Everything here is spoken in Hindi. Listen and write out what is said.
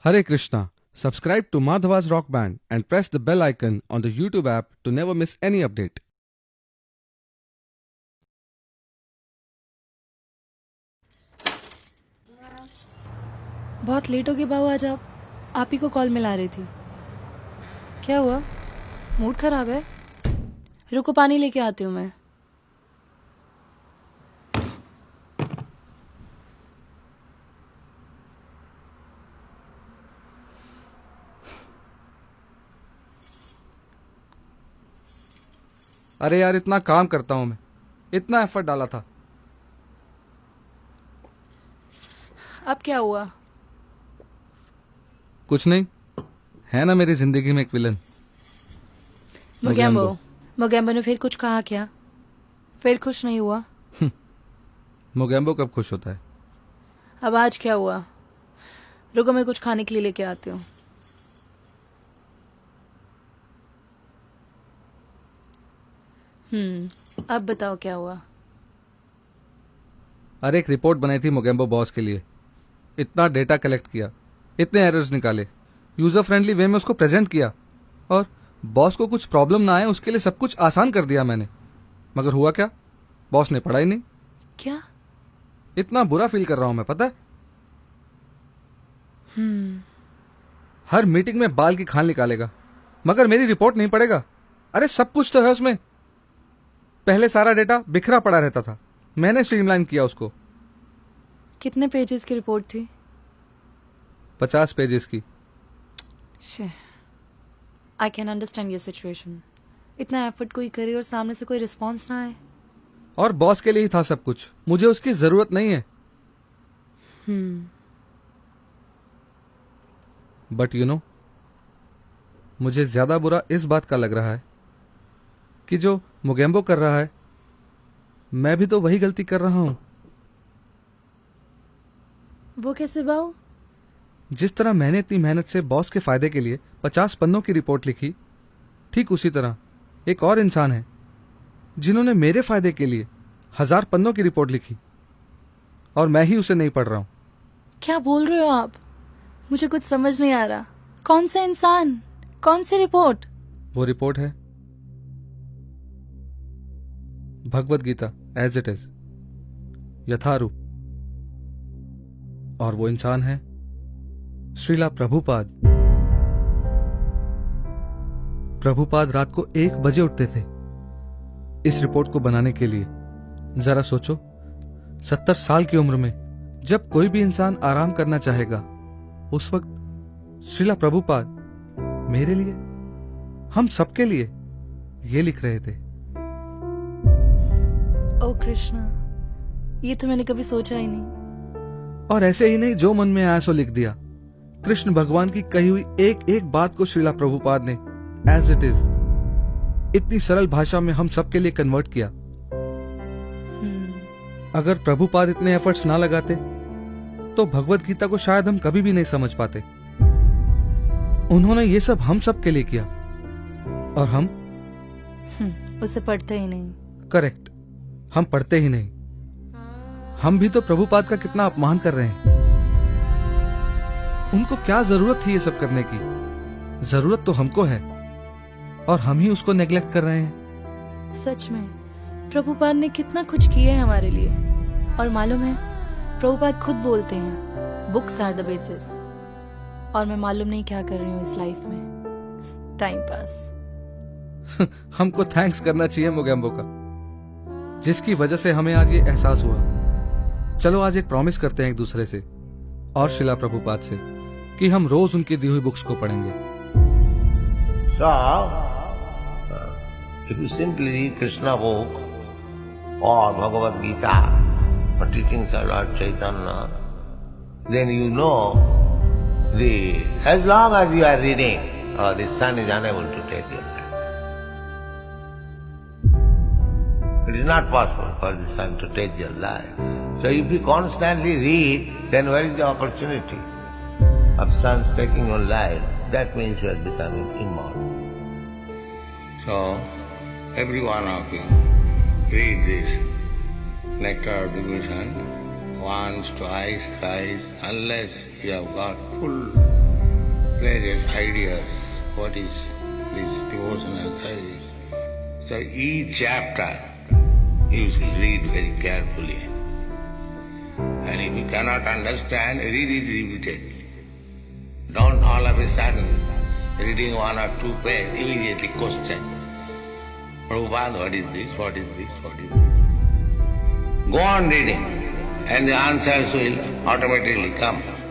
Hare Krishna. Subscribe to Madhava's Rock Band and press the bell icon on the YouTube app to never miss any update. बहुत लेट हो गई बाबू। आज आप ही को कॉल मिला रही थी। क्या हुआ? मूड खराब है? रुको, पानी लेके आती हूँ मैं। अरे यार, इतना काम करता हूं मैं, इतना एफर्ट डाला था। अब क्या हुआ? कुछ नहीं, है ना मेरी जिंदगी में एक विलन, मोगेम्बो ने फिर कुछ कहा क्या? फिर खुश नहीं हुआ? मोगेम्बो कब खुश होता है? अब आज क्या हुआ? रुको, मैं कुछ खाने के लिए लेके आती हूँ। अब बताओ क्या हुआ? अरे एक रिपोर्ट बनाई थी मोगेम्बो बॉस के लिए। इतना डेटा कलेक्ट किया, इतने एरर्स निकाले, यूजर फ्रेंडली वे में उसको प्रेजेंट किया, और बॉस को कुछ प्रॉब्लम ना आए उसके लिए सब कुछ आसान कर दिया मैंने। मगर हुआ क्या? बॉस ने पढ़ा ही नहीं। क्या? इतना बुरा फील कर रहा हूं मैं, पता है? हर मीटिंग में बाल की खाल निकालेगा, मगर मेरी रिपोर्ट नहीं पढ़ेगा। अरे सब कुछ तो है उसमें। पहले सारा डेटा बिखरा पड़ा रहता था, मैंने स्ट्रीमलाइन किया उसको। कितने पेजेस की रिपोर्ट थी? 50 पेजेस की। I can understand your situation. इतना एफर्ट कोई करे और सामने से कोई रिस्पॉन्स ना आए। और बॉस के लिए ही था सब कुछ, मुझे उसकी जरूरत नहीं है। बट यू नो, मुझे ज्यादा बुरा इस बात का लग रहा है कि जो मोगेम्बो कर रहा है, मैं भी तो वही गलती कर रहा हूं। वो कैसे बाऊ? जिस तरह मैंने इतनी मेहनत से बॉस के फायदे के लिए 50 पन्नों की रिपोर्ट लिखी, ठीक उसी तरह एक और इंसान है जिन्होंने मेरे फायदे के लिए 1000 पन्नों की रिपोर्ट लिखी, और मैं ही उसे नहीं पढ़ रहा हूं। क्या बोल रहे हो आप? मुझे कुछ समझ नहीं आ रहा। कौन सा इंसान? कौन सी रिपोर्ट? वो रिपोर्ट है Bhagavad Gita as it is, यथारूप। और वो इंसान है श्रीला प्रभुपाद। प्रभुपाद रात को 1 बजे उठते थे इस रिपोर्ट को बनाने के लिए। जरा सोचो, 70 साल की उम्र में जब कोई भी इंसान आराम करना चाहेगा, उस वक्त श्रीला प्रभुपाद मेरे लिए, हम सबके लिए ये लिख रहे थे। ओ कृष्णा, ये तो मैंने कभी सोचा ही नहीं। और ऐसे ही नहीं, जो मन में आया सो लिख दिया। कृष्ण भगवान की कही हुई एक एक बात को श्रीला प्रभुपाद ने एज इट इज इतनी सरल भाषा में हम सबके लिए कन्वर्ट किया। अगर प्रभुपाद इतने एफर्ट्स ना लगाते तो भगवद गीता को शायद हम कभी भी नहीं समझ पाते। उन्होंने ये सब हम सब के लिए किया, और हम उसे पढ़ते ही नहीं। करेक्ट, हम पढ़ते ही नहीं। हम भी तो प्रभुपाद का कितना अपमान कर रहे हैं। उनको क्या जरूरत थी ये सब करने की? जरूरत तो हमको है, और हम ही उसको नेग्लेक्ट कर रहे हैं। सच में प्रभुपाद ने कितना कुछ किया है हमारे लिए। और मालूम है, प्रभुपाद खुद बोलते हैं बुक्स आर द बेसिस। और मैं मालूम नहीं क्या कर रही हूँ इस लाइफ में। Time pass. हमको थैंक्स करना चाहिए मोगेम्बो का, जिसकी वजह से हमें आज ये एहसास हुआ। चलो आज एक प्रॉमिस करते हैं एक दूसरे से और शिला प्रभुपाद से कि हम रोज उनकी दी हुई बुक्स को पढ़ेंगे। So, if you simply read Krishna book or Bhagavad Gita or teachings of Lord Chaitanya, then you know as long as you are reading, the sun is unable to take your life. It is not possible for the sun to take your life. So if you constantly read, then where is the opportunity of sun's taking your life? That means you are becoming immortal. So, every one of you read this nectar of devotion once, twice, thrice, unless you have got full separated ideas, what is this devotional service. So each chapter you should read very carefully. And if you cannot understand, read it repeatedly. Don't all of a sudden, reading one or two pages, immediately question. Prabhupada, what is this? What is this? What is this? Go on reading, and the answers will automatically come.